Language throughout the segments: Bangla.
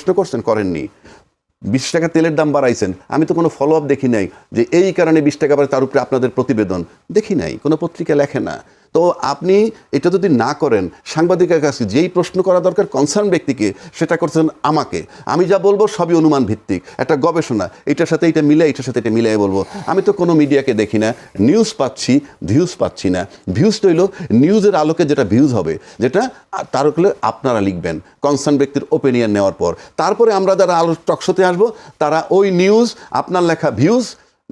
প্রশ্ন করছেন? করেননি। 20 টাকা তেলের দাম বাড়াইছেন, আমি তো কোনো ফলো আপ দেখি নাই যে এই কারণে 20 টাকা বাড়ে, তার উপরে আপনাদের প্রতিবেদন দেখি নাই, কোনো পত্রিকা লেখে না। তো আপনি এটা যদি না করেন, সাংবাদিকের কাছে যেই প্রশ্ন করা দরকার কনসার্ন ব্যক্তিকে, সেটা করছেন আমাকে। আমি যা বলবো সবই অনুমান ভিত্তিক, একটা গবেষণা, এটার সাথে এটা মিলে, এটার সাথে এটা মিলাই বলবো। আমি তো কোনো মিডিয়াকে দেখি না, নিউজ পাচ্ছি, ভিউজ পাচ্ছি না। ভিউজটা হইলো নিউজের আলোকে যেটা ভিউজ হবে, যেটা তার হলে আপনারা লিখবেন কনসার্ন ব্যক্তির ওপিনিয়ন নেওয়ার পর। তারপরে আমরা যারা আলো টকশোতে আসবো, তারা ওই নিউজ, আপনার লেখা ভিউজ,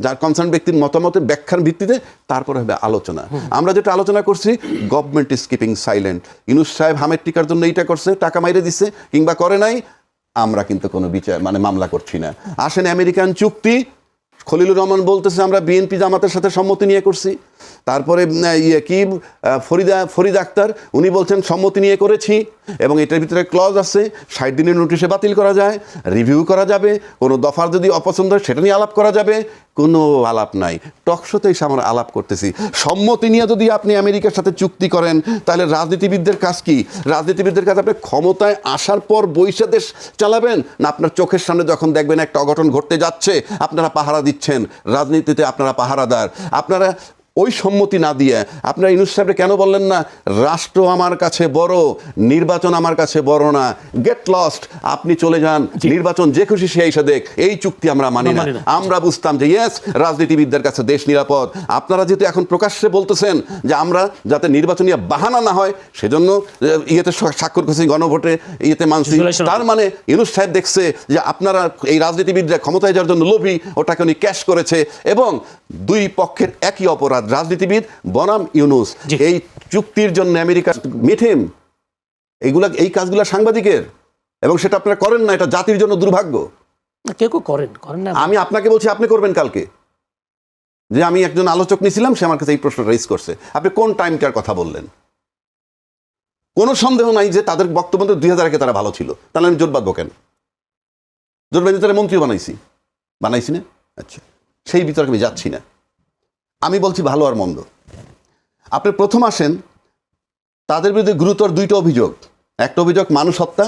যার কনসার্ন ব্যক্তির মতামতের ব্যাখ্যার ভিত্তিতে তারপরে হবে আলোচনা। আমরা যেটা আলোচনা করছি, government is keeping silent. Yunus সাহেব হামের টিকার জন্য এইটা করছে, টাকা মাইরে দিচ্ছে কিংবা করে নাই, আমরা কিন্তু কোনো বিচার মামলা করছি না। আসেন আমেরিকান চুক্তি, খলিলুর রহমান বলতেছে আমরা বিএনপি জামাতের সাথে সম্মতি নিয়ে করছি। তারপরে ফরিদ আক্তার উনি বলছেন সম্মতি নিয়ে করেছি, এবং এটার ভিতরে ক্লজ আছে 60 দিনের নোটিশে বাতিল করা যায়, রিভিউ করা যাবে, কোনো দফার যদি অপছন্দ হয় সেটা নিয়ে আলাপ করা যাবে। কোনো আলাপ নাই, টকশোতে এসে আমরা আলাপ করতেছি। সম্মতি নিয়ে যদি আপনি আমেরিকার সাথে চুক্তি করেন, তাহলে রাজনীতিবিদদের কাজ কি? রাজনীতিবিদদের কাজ আপনি ক্ষমতায় আসার পর বৈশা দেশ চালাবেন, না আপনার চোখের সামনে যখন দেখবেন একটা অঘটন ঘটতে যাচ্ছে আপনারা পাহারা দিচ্ছেন? রাজনীতিতে আপনারা পাহারাদার। আপনারা ওই সম্মতি না দিয়ে আপনারা ইউনূস সাহেবকে কেন বললেন না রাষ্ট্র আমার কাছে বড়, নির্বাচন আমার কাছে বড় না, গেট লস্ট, আপনি চলে যান, নির্বাচন যে খুশি সে এসে দেখ, এই চুক্তি আমরা মানি না। আমরা বুঝতাম যে ইয়েস, রাজনীতিবিদদের কাছে দেশ নিরাপদ। আপনারা যেহেতু এখন প্রকাশ্যে বলতেছেন যে আমরা যাতে নির্বাচনী বাহানা না হয় সেজন্য ইয়েতে স্বাক্ষর করছি, গণভোটে ইয়েতে মানছি, তার মানে ইউনূস সাহেব দেখছে যে আপনারা এই রাজনীতিবিদরা ক্ষমতায় যাওয়ার জন্য লোভী, ওটাকে উনি ক্যাশ করেছে, এবং দুই পক্ষের একই অপরাধ, রাজনীতিবিদ বনাম ইউনূস। এই চুক্তির জন্য আমেরিকা মিঠিম, এই কাজগুলো সাংবাদিকের, এবং সেটা আপনারা করেন না, এটা জাতির জন্য দুর্ভাগ্য। কেউ করেন না। আমি আপনাকে বলছি আপনি করবেন কালকে, যে আমি একজন আলোচক নিয়েছিলাম, সে আমার কাছে এই প্রশ্নটা রেজ করছে, আপনি কোন টাইমটার কথা বললেন? কোনো সন্দেহ নাই যে তাদের বক্তব্য 2000-এ তারা ভালো ছিল, তাহলে আমি জোট বাঁধবো কেন? জোট বাঁধে তারা মন্ত্রী বানাইছি না? আচ্ছা, সেই বিতর্কে আমি যাচ্ছি না। আমি বলছি ভালো আর মন্দ। আপনি প্রথম আসেন, তাদের বিরুদ্ধে গুরুতর 2টা অভিযোগ। একটা অভিযোগ মানুষ হত্যা,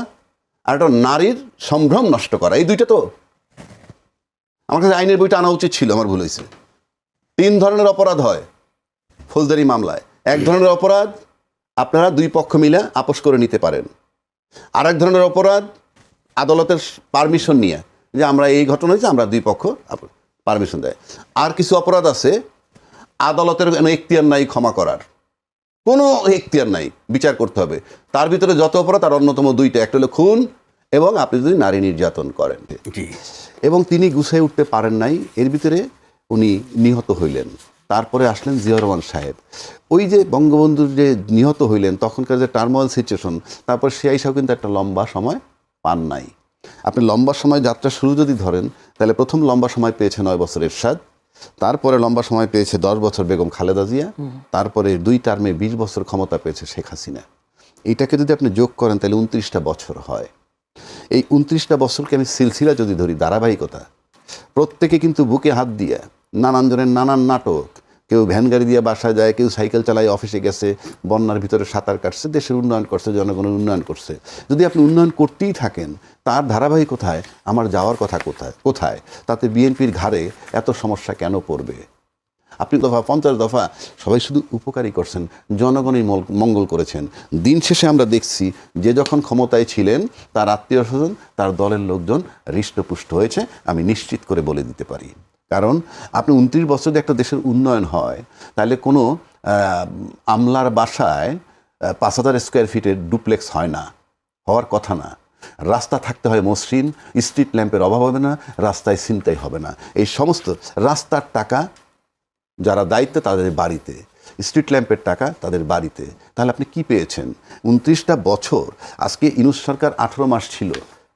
আর একটা নারীর সম্ভ্রম নষ্ট করা। এই 2টা তো আমার কাছে আইনের বইটা আনা উচিত ছিল, আমার ভুল হয়েছে। 3 ধরনের অপরাধ হয় ফৌজদারি মামলায়। এক ধরনের অপরাধ আপনারা 2 পক্ষ মিলে আপোষ করে নিতে পারেন। আর এক ধরনের অপরাধ আদালতের পারমিশন নিয়ে, যে আমরা এই ঘটনা হয়েছে, আমরা 2 পক্ষ পারমিশন দেয়। আর কিছু অপরাধ আছে আদালতের কোনো এখতিয়ার নাই ক্ষমা করার, কোনো এখতিয়ার নাই, বিচার করতে হবে। তার ভিতরে যত অপরাধ, তার অন্যতম 2টা, একটা হলো খুন, এবং আপনি যদি নারী নির্যাতন করেন। এবং তিনি গুছিয়ে উঠতে পারেন নাই, এর ভিতরে উনি নিহত হইলেন। তারপরে আসলেন জিয়াউর রহমান সাহেব। ওই যে বঙ্গবন্ধুর যে নিহত হইলেন, তখনকার যে টার্মোয়াল সিচুয়েশন, তারপর সে আইসাও কিন্তু একটা লম্বা সময় পান নাই। আপনি লম্বা সময় যাত্রা শুরু যদি ধরেন, তাহলে প্রথম লম্বা সময় পেয়েছে 9 বছর এরশাদ, তারপরে লম্বা সময় পেয়েছে 10 বছর বেগম খালেদা জিয়া, তারপরে 2 টার্মে 20 বছর ক্ষমতা পেয়েছে শেখ হাসিনা। এইটাকে যদি আপনি যোগ করেন তাহলে 29টা বছর হয়। এই 29টা বছরকে আমি সিলসিলা যদি ধরি, ধারাবাহিকতা, প্রত্যেকে কিন্তু বুকে হাত দিয়ে নানান জনের নানান নাটক, কেউ ভ্যান গাড়ি দিয়ে বাসায় যায়, কেউ সাইকেল চালায় অফিসে গেছে, বন্যার ভিতরে সাঁতার কাটছে, দেশের উন্নয়ন করছে, জনগণের উন্নয়ন করছে। যদি আপনি উন্নয়ন করতেই থাকেন, তার ধারাবাহিকতায় আমার যাওয়ার কথা কোথায়? তাতে বিএনপির ঘাড়ে এত সমস্যা কেন পড়বে? আপনি 50 দফা সবাই শুধু উপকারই করছেন, জনগণই মঙ্গল করেছেন। দিন শেষে আমরা দেখছি যে যখন ক্ষমতায় ছিলেন, তার আত্মীয় স্বজন, তার দলের লোকজন হৃষ্টপুষ্ট হয়েছে, আমি নিশ্চিত করে বলে দিতে পারি। কারণ আপনি 29 বছর যদি একটা দেশের উন্নয়ন হয়, তাহলে কোনো আমলার বাসায় 5000 স্কোয়ার ফিটের ডুপ্লেক্স হয় না, হওয়ার কথা না। রাস্তা থাকতে হয় মসৃণ, স্ট্রিট ল্যাম্পের অভাব হবে না, রাস্তায় ছিনতাই হবে না। এই সমস্ত রাস্তার টাকা যারা দায়িত্বে তাদের বাড়িতে, স্ট্রিট ল্যাম্পের টাকা তাদের বাড়িতে। তাহলে আপনি কি পেয়েছেন? 29টা বছর। আজকে ইউনূস সরকার 18 মাস ছিল,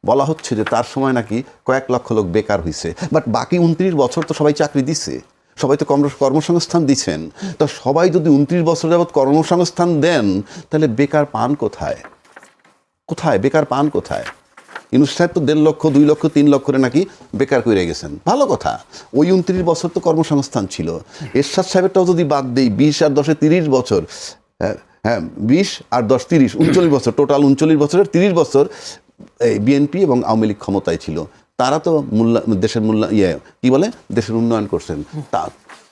বলা হচ্ছে যে তার সময় নাকি কয়েক লক্ষ লোক বেকার হয়েছে, বাট বাকি 29 বছর তো সবাই চাকরি দিচ্ছে, সবাই তো কর্মসংস্থান দিচ্ছেন। তো সবাই যদি 29 বছর যাবৎ কর্মসংস্থান দেন, তাহলে বেকার পান কোথায়? বেকার পান কোথায়? ইউনূস সাহেব তো 1.5 লক্ষ, 2 লক্ষ, 3 লক্ষ করে নাকি বেকার করে গেছেন, ভালো কথা। ওই 29 বছর তো কর্মসংস্থান ছিল। এরশাদ সাহেবেরটাও যদি বাদ দেই, 20 আর 10-এ 30 বছর, হ্যাঁ 20 আর 10 30, 39 বছর, টোটাল 39 বছরের 30 বছর এই বিএনপি এবং আওয়ামী লীগ ক্ষমতায় ছিল, তারা তো দেশের কি বলে দেশের উন্নয়ন করছেন।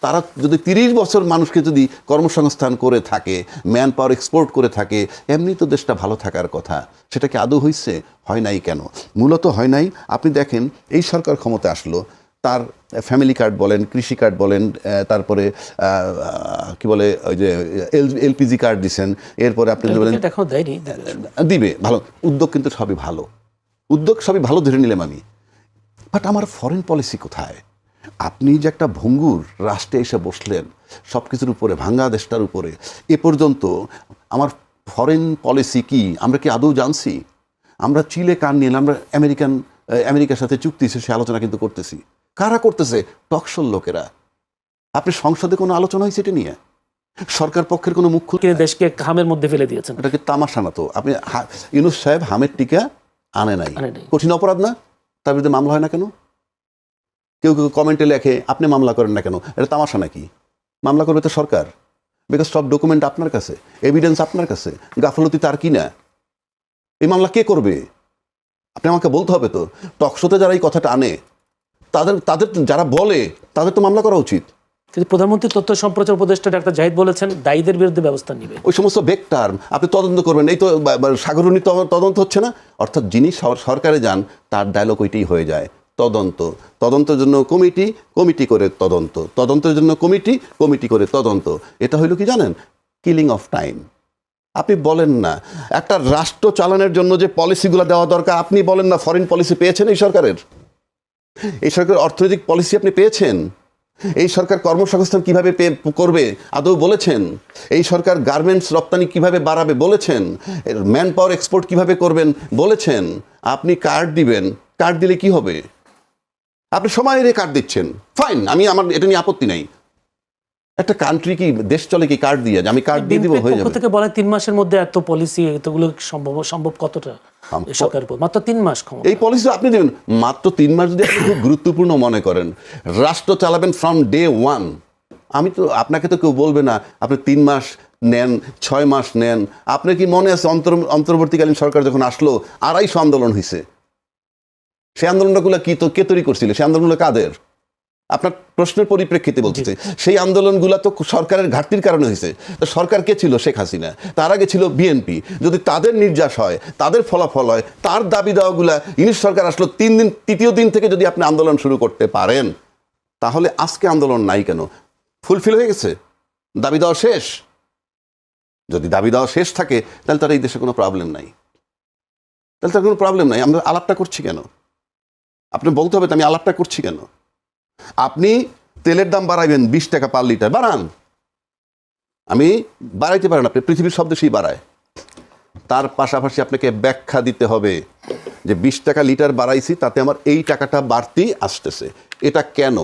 তারা যদি 30 বছর মানুষকে যদি কর্মসংস্থান করে থাকে, ম্যান পাওয়ার এক্সপোর্ট করে থাকে, এমনি তো দেশটা ভালো থাকার কথা। সেটা কি আদৌ হয়েছে? হয় নাই। কেন? মূলত হয় নাই। আপনি দেখেন এই সরকার ক্ষমতা আসলো, তার ফ্যামিলি কার্ড বলেন, কৃষি কার্ড বলেন, তারপরে কি বলে ওই যে এলপিজি কার্ড দিচ্ছেন, এরপরে আপনি বলেন দিবে, ভালো উদ্যোগ, কিন্তু সবই ভালো উদ্যোগ, সবই ভালো ধরে নিলাম আমি। বাট আমার ফরেন পলিসি কোথায়? আপনি যে একটা ভঙ্গুর রাষ্ট্রে এসে বসলেন, সব কিছুর উপরে, ভাঙ্গা দেশটার উপরে, এ পর্যন্ত আমার ফরেন পলিসি কি আমরা কি আদৌ জানছি? আমরা চিলে কান নিয়ে আমরা আমেরিকার সাথে চুক্তি সে আলোচনা কিন্তু করতেছি। কারা করতেছে? টকশোর লোকেরা। আপনি সংসদে কোনো আলোচনা হয়েছে এটা নিয়ে? সরকার পক্ষের কোনো মুখ্য দেশকে হামের মধ্যে ফেলে দিয়েছেন। এটাকে তামাশা না তো? আপনি ইউনূস সাহেব হামের টিকা আনে নাই, কঠিন অপরাধ না? তার বিরুদ্ধে মামলা হয় না কেন? কেউ কেউ কমেন্টে লেখে আপনি মামলা করেন না কেন? এটা তামাশা নাকি? মামলা করবে তো সরকার, বিকজ সব ডকুমেন্ট আপনার কাছে, এভিডেন্স আপনার কাছে, গাফলতি তার কি না? এই মামলা কে করবে? আপনি আমাকে বলতে হবে তো। টকশোতে যারা এই কথাটা আনে, তাদের যারা বলে, তাদের তো মামলা করা উচিত। কিন্তু প্রধানমন্ত্রী তথ্য সম্প্রচার উপদেষ্টা ডাক্তার জাহিদ বলেছেন দায়ীদের বিরুদ্ধে ব্যবস্থা নেবে। ওই সমস্ত বেক টার্ম আপনি তদন্ত করবেন। এই তো সাগরণী তদন্ত হচ্ছে না? অর্থাৎ যিনি সরকারে যান তার ডায়লগ ওইটাই হয়ে যায়, তদন্ত। তদন্তের জন্য কমিটি করে তদন্ত, তদন্তের জন্য কমিটি করে তদন্ত। এটা হইল কি জানেন? Killing of time. আপনি বলেন না একটা রাষ্ট্র চালানোর জন্য যে পলিসিগুলো দেওয়া দরকার, আপনি বলেন না ফরেন পলিসি পেয়েছেন এই সরকারের? এই সরকারের অর্থনৈতিক পলিসি আপনি পেয়েছেন? এই সরকার কর্মসংস্থান কিভাবে করবে আদৌ বলেছেন? এই সরকার গার্মেন্টস রপ্তানি কিভাবে বাড়াবে বলেছেন? ম্যান পাওয়ার এক্সপোর্ট কিভাবে করবেন বলেছেন? আপনি কার্ড দিবেন, কার্ড দিলে কি হবে? আপনি সময় এর কার্ড দিচ্ছেন, ফাইন, আমার এটা নিয়ে আপত্তি নাই। একটা কান্ট্রি কি দেশ চলে কি কার্ড দিয়ে? আমি কার্ড দিয়ে দিব, হয়ে যাবে। থেকে বলে 3 মাসের মধ্যে এত পলিসি, এতগুলো সম্ভব কতটা? সরকার মাত্র 3 মাস ক্ষমতা। এই পলিসি আপনি দেবেন মাত্র 3 মাস। যদি আপনি খুব গুরুত্বপূর্ণ মনে করেন, রাষ্ট্র চালাবেন ফ্রম ডে 1, আমি তো আপনাকে তো কেউ বলবে না আপনি 3 মাস নেন, 6 মাস নেন। আপনার কি মনে আছে অন্তর্বর্তীকালীন সরকার যখন আসলো 250 আন্দোলন হয়েছে? সেই আন্দোলনগুলো কে তৈরি করছিল? সেই আন্দোলনগুলো কাদের? আপনার প্রশ্নের পরিপ্রেক্ষিতে বলতেছে। সেই আন্দোলনগুলো তো সরকারের ঘাটতির কারণে হয়েছে। তো সরকার কে ছিল? শেখ হাসিনা। তার আগে ছিল বিএনপি। যদি তাদের নির্যাস হয়, তাদের ফলাফল হয়, তার দাবি দেওয়াগুলা, ইউনিট সরকার আসলো 3 দিন, তৃতীয় দিন থেকে যদি আপনি আন্দোলন শুরু করতে পারেন, তাহলে আজকে আন্দোলন নাই কেন? ফুলফিল হয়ে গেছে? দাবি দেওয়া শেষ? যদি দাবি দেওয়া শেষ থাকে তাহলে তার এই দেশে কোনো প্রবলেম নাই। তাহলে তার কোনো প্রবলেম নাই। আমরা আলাপটা করছি কেন? আপনি বলতে হবে আমি আলাপটা করছি কেন? আপনি তেলের দাম বাড়াইবেন 20 টাকা পার লিটার, বাড়ান। আমি বাড়াইতে পারেন, আপনি পৃথিবীর সব দেশেই বাড়ায়। তার পাশাপাশি আপনাকে ব্যাখ্যা দিতে হবে যে 20 টাকা লিটার বাড়াইছি, তাতে আমার এই টাকাটা বাড়তি আসতেছে, এটা কেন?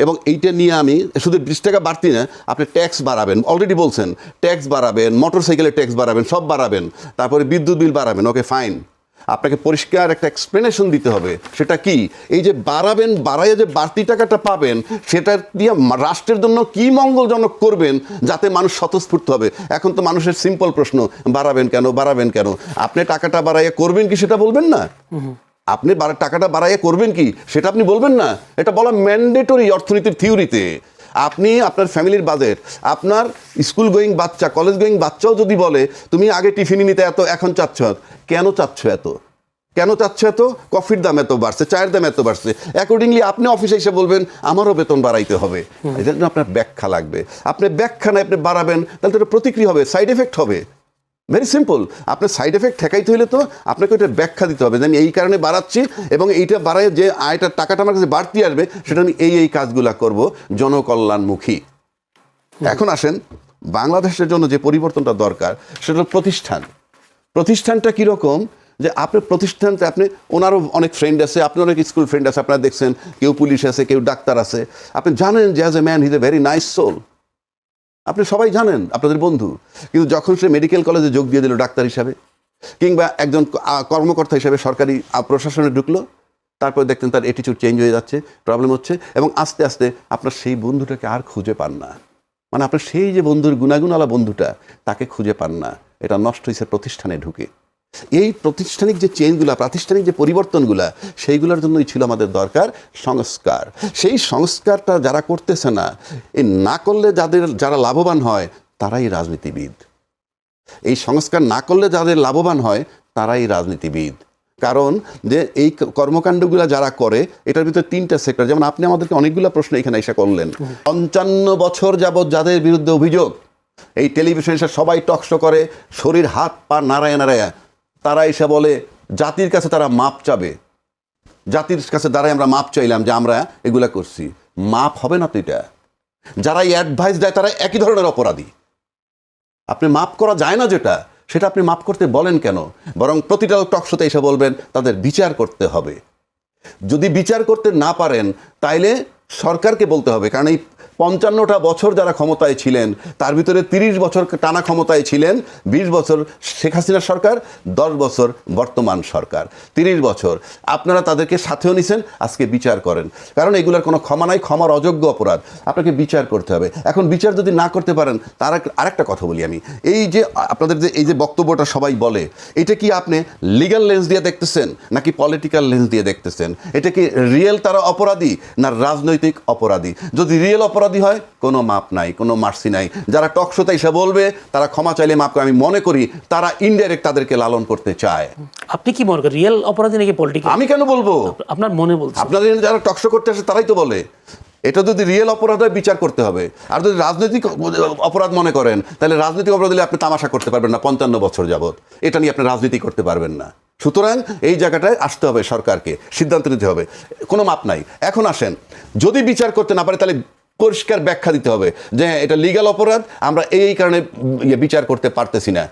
এবং এইটা নিয়ে আমি শুধু 20 টাকা বাড়তি না, আপনি ট্যাক্স বাড়াবেন, অলরেডি বলছেন ট্যাক্স বাড়াবেন, মোটর সাইকেলের ট্যাক্স বাড়াবেন, সব বাড়াবেন, তারপরে বিদ্যুৎ বিল বাড়াবেন, ওকে ফাইন। আপনাকে পরিষ্কার একটা এক্সপ্লেনেশন দিতে হবে। সেটা কি? এই যে বাড়াবেন, বাড়াইয়া যে বাড়তি টাকাটা পাবেন, সেটা দিয়ে রাষ্ট্রের জন্য কি মঙ্গলজনক করবেন যাতে মানুষ স্বতঃস্ফূর্ত হবে। এখন তো মানুষের সিম্পল প্রশ্ন, বাড়াবেন কেন? আপনি টাকাটা বাড়াইয়া করবেন কি সেটা বলবেন না? আপনি টাকাটা বাড়াইয়া করবেন কি সেটা আপনি বলবেন না? এটা বলা ম্যান্ডেটরি অর্থনীতির থিওরিতে। আপনি আপনার ফ্যামিলির বাজেট, আপনার স্কুল গোয়িং বাচ্চা, কলেজ গোয়িং বাচ্চাও যদি বলে তুমি আগে টিফিন নিতে এত, এখন চাচ্ছ কেন? কেন চাচ্ছ এত? কফির দাম এত বাড়ছে, চায়ের দাম এত বাড়ছে, অ্যাকর্ডিংলি আপনি অফিসে এসে বলবেন আমারও বেতন বাড়াইতে হবে। এই জন্য আপনার ব্যাখ্যা লাগবে। আপনি ব্যাখ্যা নাই, আপনি বাড়াবেন, তাহলে তো এটা প্রতিক্রিয়া হবে, সাইড এফেক্ট হবে। Very simple. আপনার সাইড এফেক্ট ঠেকাইতে হইলে তো আপনাকে ওইটা ব্যাখ্যা দিতে হবে যে আমি এই কারণে বাড়াচ্ছি, এবং এইটা বাড়ায় যে আয়টার টাকাটা আমার কাছে বাড়তি আসবে, সেটা আমি এই কাজগুলা করব জনকল্যাণমুখী। এখন আসেন বাংলাদেশের জন্য যে পরিবর্তনটা দরকার সেটা হলো প্রতিষ্ঠানটা কীরকম? যে আপনার প্রতিষ্ঠানতে ওনারও অনেক ফ্রেন্ড আছে, আপনার অনেক স্কুল ফ্রেন্ড আছে, আপনারা দেখছেন কেউ পুলিশ আছে, কেউ ডাক্তার আছে। আপনি জানেন যে as a man his a very nice soul, আপনি সবাই জানেন, আপনাদের বন্ধু। কিন্তু যখন সে মেডিকেল কলেজে যোগ দিয়ে দিল ডাক্তার হিসাবে, কিংবা একজন কর্মকর্তা হিসাবে সরকারি প্রশাসনে ঢুকলো, তারপরে দেখতেন তার অ্যাটিটিউড চেঞ্জ হয়ে যাচ্ছে, প্রবলেম হচ্ছে, এবং আস্তে আস্তে আপনার সেই বন্ধুটাকে আর খুঁজে পান না। মানে আপনার সেই যে বন্ধুর গুণাগুণওয়ালা বন্ধুটা, তাকে খুঁজে পান না। এটা নষ্ট হয়েছে প্রতিষ্ঠানে ঢুকে। এই প্রাতিষ্ঠানিক যে চেঞ্জগুলা, প্রাতিষ্ঠানিক যে পরিবর্তনগুলা, সেইগুলোর জন্যই ছিল আমাদের দরকার সংস্কার। সেই সংস্কারটা যারা করতেছে না, এই না করলে যারা লাভবান হয় তারাই রাজনীতিবিদ। এই সংস্কার না করলে যাদের লাভবান হয় তারাই রাজনীতিবিদ। কারণ যে এই কর্মকাণ্ডগুলো যারা করে, এটার ভিতরে 3টা সেক্টর। যেমন আপনি আমাদেরকে অনেকগুলো প্রশ্ন এখানে এসে করলেন। 55 বছর যাবৎ যাদের বিরুদ্ধে অভিযোগ, এই টেলিভিশনে এসে সবাই টকশো করে, শরীর হাত পা নাড়ায় নাড়ায়, তারা এসে বলে জাতির কাছে তারা মাপ চাবে, জাতির কাছে দাঁড়ায় আমরা মাপ চাইলাম যে আমরা এগুলা করছি। মাপ হবে না তো এটা। যারা এই অ্যাডভাইস দেয় তারা একই ধরনের অপরাধী। আপনি মাপ করা যায় না যেটা, সেটা আপনি মাপ করতে বলেন কেন? বরং প্রতিটা টকশোতে এসে বলবেন তাদের বিচার করতে হবে। যদি বিচার করতে না পারেন তাইলে সরকারকে বলতে হবে। কারণ এই 55টা বছর যারা ক্ষমতায় ছিলেন, তার ভিতরে 30 বছর টানা ক্ষমতায় ছিলেন, 20 বছর শেখ হাসিনার সরকার, 10 বছর বর্তমান সরকার, 30 বছর। আপনারা তাদেরকে সাথেও নিছেন, আজকে বিচার করেন। কারণ এগুলোর কোনো ক্ষমা নাই, ক্ষমার অযোগ্য অপরাধ। আপনাকে বিচার করতে হবে। এখন বিচার যদি না করতে পারেন, তার আরেকটা কথা বলি আমি, এই যে আপনাদের যে এই যে বক্তব্যটা সবাই বলে, এটা কি আপনি লিগ্যাল লেন্স দিয়ে দেখতেছেন নাকি পলিটিক্যাল লেন্স দিয়ে দেখতেছেন? এটা কি রিয়েল তারা অপরাধী না রাজনৈতিক অপরাধী? যদি রিয়েল অপরাধী হয় কোনো মাপ নাই, কোনো মার্সি নাই। যারা টকশোতে এসে বলবে তারা ক্ষমা চাইলে মাপ করে, আমি মনে করি তারা ইনডাইরেক্ট তাদেরকে লালন করতে চায়। আপনি কি মনে করেন রিয়েল অপরাধী নাকি পলিটিক্যাল? আমি কেন বলবো? আপনার মনে বলছে। আপনাদের যারা টকশো করতে আসে তারাই তো বলে এটা যদি রিয়েল অপরাধ হয় বিচার করতে হবে। আর যদি রাজনৈতিক অপরাধ মনে করেন, তাহলে রাজনৈতিক অপরাধ হলে আপনি তামাশা করতে পারবেন না 55 বছর যাবৎ। এটা নিয়ে আপনি রাজনীতি করতে পারবেন না। সুতরাং এই জায়গাটায় আসতে হবে, সরকারকে সিদ্ধান্ত নিতে হবে। কোনো মাপ নাই। এখন আসেন, যদি বিচার করতে না পারে তাহলে পরিষ্কার ব্যাখ্যা দিতে হবে যে এটা লিগ্যাল অপরাধ, আমরা এই কারণে বিচার করতে পারতেছি না।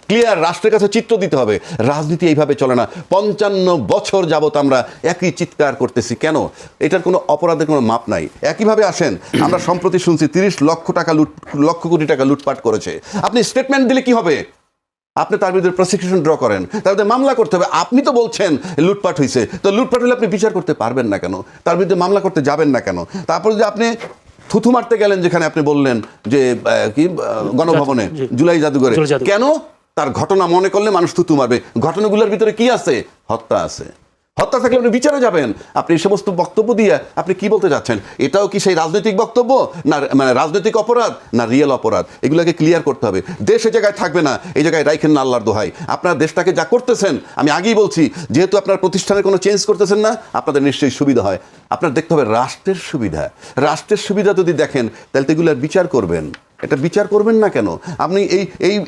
ক্লিয়ার রাষ্ট্রের কাছে চিত্র দিতে হবে। রাজনীতি এইভাবে চলে না। 55 বছর যাবত আমরা একই চিৎকার করতেছি কেন? এটার কোনো অপরাধের কোনো মাপ নাই। একইভাবে আসেন, আমরা সম্প্রতি শুনছি 30 লক্ষ কোটি টাকা লুটপাট করেছে। আপনি স্টেটমেন্ট দিলে কি হবে? আপনি তার বিরুদ্ধে প্রসিকিউশন ড্র করেন, তার বিরুদ্ধে মামলা করতে হবে। আপনি তো বলছেন লুটপাট হয়েছে, তো লুটপাট হলে আপনি বিচার করতে পারবেন না কেন? তার বিরুদ্ধে মামলা করতে যাবেন না কেন? তারপর যে আপনি থুথু মারতে গেলেন, যেখানে আপনি বললেন যে কি গণভবনে জুলাই জাদুঘরে, কেন? তার ঘটনা মনে করলে মানুষ থুতু মারবে। ঘটনাগুলোর ভিতরে কি আছে? হত্যা আছে। হত্যা থাকলে আপনি বিচারে যাবেন। আপনি এই সমস্ত বক্তব্য দিয়ে আপনি কি বলতে যাচ্ছেন? এটাও কি সেই রাজনৈতিক বক্তব্য না মানে রাজনৈতিক অপরাধ না রিয়েল অপরাধ? এগুলোকে ক্লিয়ার করতে হবে। দেশ এই জায়গায় থাকবে না, এই জায়গায় রাইখেন না আল্লাহর দোহাই। আপনার দেশটাকে যা করতেছেন, আমি আগেই বলছি, যেহেতু আপনার প্রতিষ্ঠানের কোনো চেঞ্জ করতেছেন না, আপনাদের নিশ্চয়ই সুবিধা হয়। আপনার দেখতে হবে রাষ্ট্রের সুবিধা। রাষ্ট্রের সুবিধা যদি দেখেন তাহলে তো এগুলোর বিচার করবেন। এটা বিচার করবেন না কেন? আপনি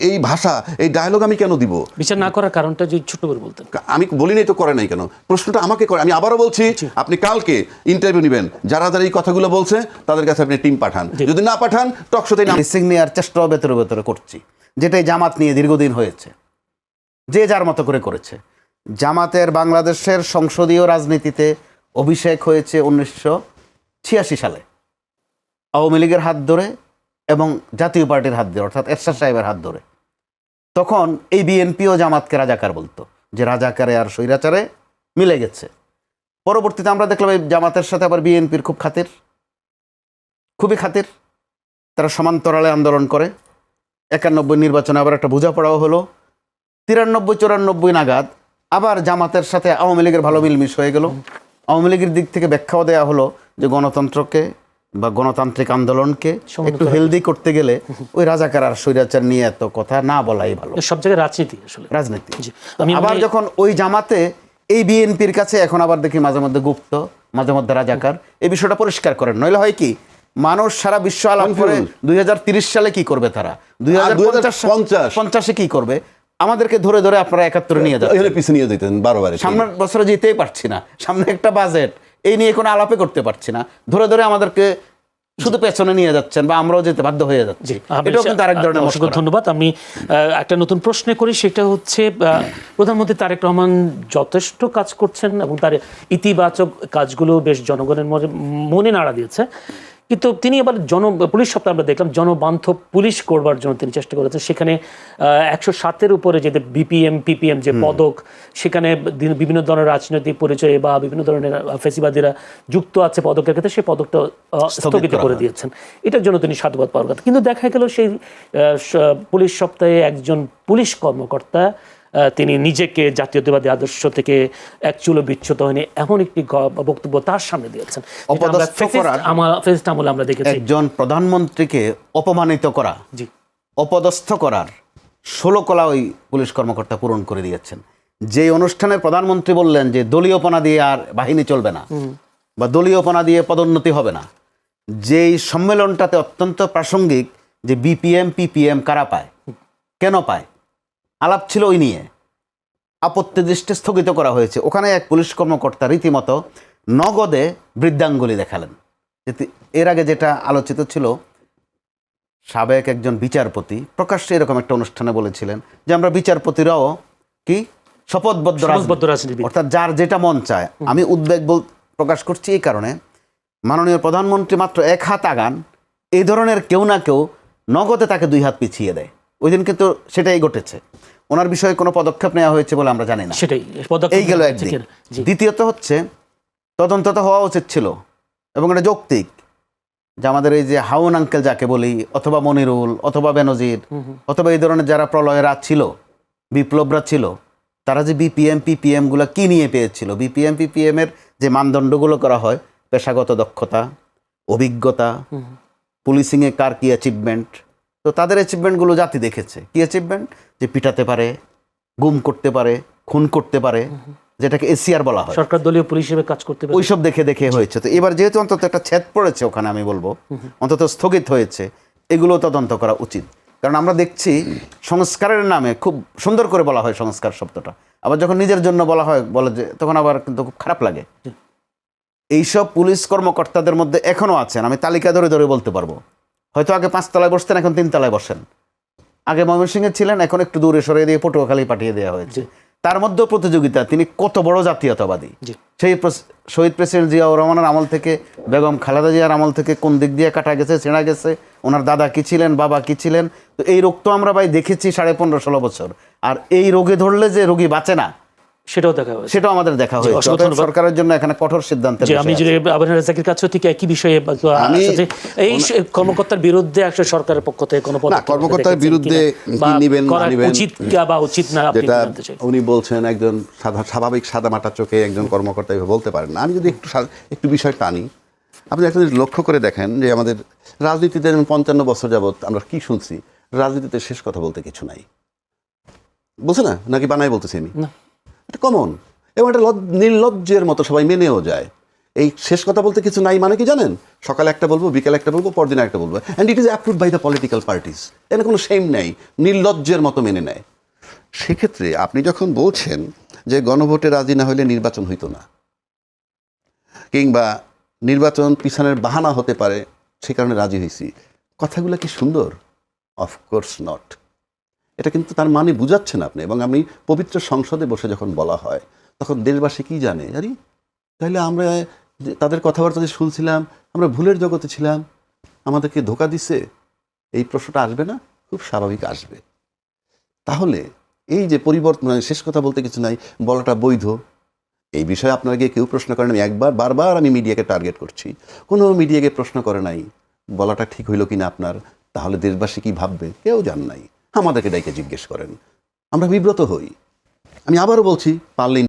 এই ভাষা, এই ডায়লগ আমি কেন দিব? বিচার না করার কারণটা যদি ছোট করে বলতেন। আমি বলি নাই তো করে নাই কেন, প্রশ্নটা আমাকে করে। আমি আবারও বলছি, আপনি কালকে ইন্টারভিউ নেবেন, যারা যারা এই কথাগুলো বলছে তাদের কাছে আপনি টিম পাঠান। যদি না পাঠান, টকশোতে নাম মিসিং নেওয়ার চেষ্টাও ভেতরে ভেতরে করছি, যেটাই জামাত নিয়ে দীর্ঘদিন হয়েছে, যে যার মতো করে করেছে। জামাতের বাংলাদেশের সংসদীয় রাজনীতিতে অভিষেক হয়েছে 1986 সালে, আওয়ামী লীগের হাত ধরে এবং জাতীয় পার্টির হাত ধরে, অর্থাৎ এরশাদ সাহেবের হাত ধরে। তখন এই বিএনপিও জামাতকে রাজাকার বলতো, যে রাজাকারে আর স্বৈরাচারে মিলে গেছে। পরবর্তীতে আমরা দেখলাম এই জামাতের সাথে আবার বিএনপির খুবই খাতির। তারা সমান্তরালে আন্দোলন করে। 91 নির্বাচনে আবার একটা বোঝাপড়াও হলো। 93-94 নাগাদ আবার জামাতের সাথে আওয়ামী লীগের ভালো মিলমিশ হয়ে গেল। আওয়ামী লীগের দিক থেকে ব্যাখ্যাও দেওয়া হলো যে গণতন্ত্রকে বা গণতান্ত্রিক আন্দোলনকে একটু হেলদি করতে গেলে ওই রাজাকার আর স্বৈরাচার নিয়ে এত কথা না বলাই ভালো। সব জায়গায় রাজনীতি, আসলে রাজনীতি। আবার যখন ওই জামাতে এই বিএনপির কাছে এখন আবার দেখি মাঝে মধ্যে গুপ্ত, মাঝে মধ্যে রাজাকার, এই বিষয়টা পরিষ্কার করেন। নইলে হয় কি, মানুষ সারা বিশ্ব আলাপ করে 2030 সালে কি করবে, তারা 2050 কি করবে, আমাদেরকে ধরে ধরে আপনারা 71 নিয়ে যাচ্ছেন, পিছিয়ে নিয়ে যেতেন 12 বারে। সামনের বছরে যেতেই পারছি না, সামনে একটা বাজেট, এই নিয়ে কোনো আলাপে করতে পারছি না, ধরে ধরে আমাদেরকে শুধু পেছনে নিয়ে যাচ্ছেন বা আমরাও যেতে বাধ্য হয়ে যাচ্ছি। এটাও কিন্তু আরেক ধরনের অসংখ্য ধন্যবাদ। আমি একটা নতুন প্রশ্ন করি, সেটা হচ্ছে প্রধানমন্ত্রী তারেক রহমান যথেষ্ট কাজ করছেন এবং তার ইতিবাচক কাজগুলো বেশ জনগণের মনে নাড়া দিয়েছে, কিন্তু তিনি আবার পুলিশ সপ্তাহে আমরা দেখলাম জনবান্ধব পুলিশ করবার জন্য তিনি চেষ্টা করেছেন। সেখানে 107-এর উপরে যে বিপিএম পিপিএম যে পদক, সেখানে বিভিন্ন ধরনের রাজনৈতিক পরিচয় বা বিভিন্ন ধরনের ফেসিবাদীরা যুক্ত আছে পদকের ক্ষেত্রে, সেই পদকটা স্থগিত করে দিয়েছেন। এটার জন্য তিনি সাধুবাদ পাওয়ার কথা। কিন্তু দেখা গেল সেই পুলিশ সপ্তাহে একজন পুলিশ কর্মকর্তা তিনি নিজেকে জাতীয়তাবাদী আদর্শ থেকে এক চুলো বিচ্যুত হয়নি এমন একটি বক্তব্য তার সামনে দিয়েছেন। অপদস্থ করার ফেসিস্ট আমলে আমরা দেখেছি একজন প্রধানমন্ত্রীকে অপমানিত করা, জি অপদস্থ করার 16 কলা ওই পুলিশ কর্মকর্তা পূরণ করে দিয়েছেন। যে অনুষ্ঠানে প্রধানমন্ত্রী বললেন যে দলীয়পনা দিয়ে আর বাহিনী চলবে না বা দলীয়পনা দিয়ে পদোন্নতি হবে না, যেই সম্মেলনটাতে অত্যন্ত প্রাসঙ্গিক যে বিপিএম পিপিএম কারা পায়, কেন পায়, আলাপ ছিল ওই নিয়ে, আপত্তি দৃষ্টি স্থগিত করা হয়েছে। ওখানে এক পুলিশ কর্মকর্তা রীতিমতো নগদে বৃদ্ধাঙ্গুলি দেখালেন। এর আগে যেটা আলোচিত ছিল, সাবেক একজন বিচারপতি প্রকাশ্যে এরকম একটা অনুষ্ঠানে বলেছিলেন যে আমরা বিচারপতিরাও কি শপথবদ্ধ রাজনীতিবিদ, অর্থাৎ যার যেটা মন চায়। আমি উদ্বেগ প্রকাশ করছি এই কারণে, মাননীয় প্রধানমন্ত্রী মাত্র এক হাত আগান, এই ধরনের কেউ না কেউ নগদে তাকে 2 হাত পিছিয়ে দেয়। ওই দিন কিন্তু সেটাই ঘটেছে। ওনার বিষয়ে কোনো পদক্ষেপ নেওয়া হয়েছে বলে আমরা জানি না। সেটাই এই গেল একদিক। দ্বিতীয়ত হচ্ছে তদন্ত তো হওয়া উচিত ছিল এবং এটা যৌক্তিক যে আমাদের এই যে হাউন আঙ্কেল যাকে বলি, অথবা মনিরুল, অথবা বেনজির, অথবা এই ধরনের যারা প্রলয়রা ছিল, বিপ্লবরা ছিল, তারা যে বিপিএম পিপিএম গুলো কি নিয়ে পেয়েছিল, বিপিএম পিপিএম এর যে মানদণ্ডগুলো করা হয়, পেশাগত দক্ষতা, অভিজ্ঞতা, পুলিশিংয়ে কার কি অ্যাচিভমেন্ট, তো তাদের অ্যাচিভমেন্টগুলো জাতি দেখেছে। কি অ্যাচিভমেন্ট? যে পিটাতে পারে, গুম করতে পারে, খুন করতে পারে, যেটাকে এসিআর বলা হয়, সরকার দলীয় পুলিশ হিসেবে কাজ করতে পারে, ওইসব দেখে দেখে হয়েছে। তো এবার যেহেতু অন্তত একটা ছেদ পড়েছে ওখানে, আমি বলবো অন্তত স্থগিত হয়েছে, এগুলো তদন্ত করা উচিত। কারণ আমরা দেখছি সংস্কারের নামে খুব সুন্দর করে বলা হয় সংস্কার শব্দটা, আবার যখন নিজের জন্য বলা হয় বলে যে তখন আবার কিন্তু খুব খারাপ লাগে। এইসব পুলিশ কর্মকর্তাদের মধ্যে এখনো আছেন, আমি তালিকা ধরে ধরে বলতে পারবো, হয়তো আগে 5 তলায় বসতেন, এখন 3 তলায় বসেন। আগে ময়মনসিংহে ছিলেন, এখন একটু দূরে সরিয়ে দিয়ে পটুয়াখালী পাঠিয়ে দেওয়া হয়েছে। তার মধ্যেও প্রতিযোগিতা, তিনি কত বড় জাতীয়তাবাদী। সেই শহীদ প্রেসিডেন্ট জিয়াউর রহমানের আমল থেকে, বেগম খালেদা জিয়ার আমল থেকে কোন দিক দিয়ে কাটা গেছে, ছেঁড়া গেছে, ওনার দাদা কি ছিলেন, বাবা কি ছিলেন। তো এই রোগ তো আমরা ভাই দেখেছি 15.5-16 বছর। আর এই রোগে ধরলে যে রোগী বাঁচে না, সেটাও দেখা হয়েছে, সেটাও আমাদের দেখা হয়েছে। সরকারের জন্য এখানে কঠোর সিদ্ধান্ত। আমি যদি আবার রাজাকের কাছে ঠিক একই বিষয়ে এই কর্মকর্তার বিরুদ্ধে আসলে সরকারের পক্ষ থেকে কোনো কর্মকর্তার বিরুদ্ধে কি নেবেন না নেবেন, উচিত বা উচিত না, যেটা উনি বলছেন একজন স্বাভাবিক সাদামাটা চোখে একজন কর্মকর্তা বলতে পারেন না। আমি যদি একটু বিষয় টানি, আপনি একটা লক্ষ্য করে দেখেন যে আমাদের রাজনীতিতে 55 বছর যাবৎ আমরা কি শুনছি, রাজনীতিতে শেষ কথা বলতে কিছু নাই বলছে না, নাকি বানাই বলতেছি আমি, এটা কমন এবং এটা নির্লজ্জের মতো সবাই মেনেও যায়। এই শেষ কথা বলতে কিছু নাই মানে কি জানেন, সকালে একটা বলবো, বিকেলে একটা বলবো, পরদিন একটা বলবো, and it is approved by the political parties. এখানে কোনো শেম নেই, নির্লজ্জের মতো মেনে নেয়। সেক্ষেত্রে আপনি যখন বলছেন যে গণভোটে রাজি না হলে নির্বাচন হইতো না, কিংবা নির্বাচন পিছনের বাহানা হতে পারে সে কারণে রাজি হয়েছি, কথাগুলো কি সুন্দর? Of course not. এটা কিন্তু তার মানে বুঝাচ্ছেন আপনি। এবং আমি পবিত্র সংসদে বসে যখন বলা হয় তখন দেশবাসী কি জানে, জানি তাহলে আমরা তাদের কথাবার্তা যে শুনছিলাম আমরা ভুলের জগতে ছিলাম, আমাদেরকে ধোঁকা দিছে, এই প্রশ্নটা আসবে না? খুব স্বাভাবিক আসবে। তাহলে এই যে পরিবর্তন, শেষ কথা বলতে কিছু নাই বলাটা বৈধ, এই বিষয়ে আপনারা গিয়ে কেউ প্রশ্ন করেন? আমি বারবার আমি মিডিয়াকে টার্গেট করছি, কোনো মিডিয়াকে প্রশ্ন করে নাই বলাটা ঠিক হইল কিনা আপনার। তাহলে দেশবাসী কি ভাববে? কেউ জান নাই, আমাদেরকে ডাইকে জিজ্ঞেস করেন, আমরা বিব্রত হই। আমি আবারও বলছি, পারলে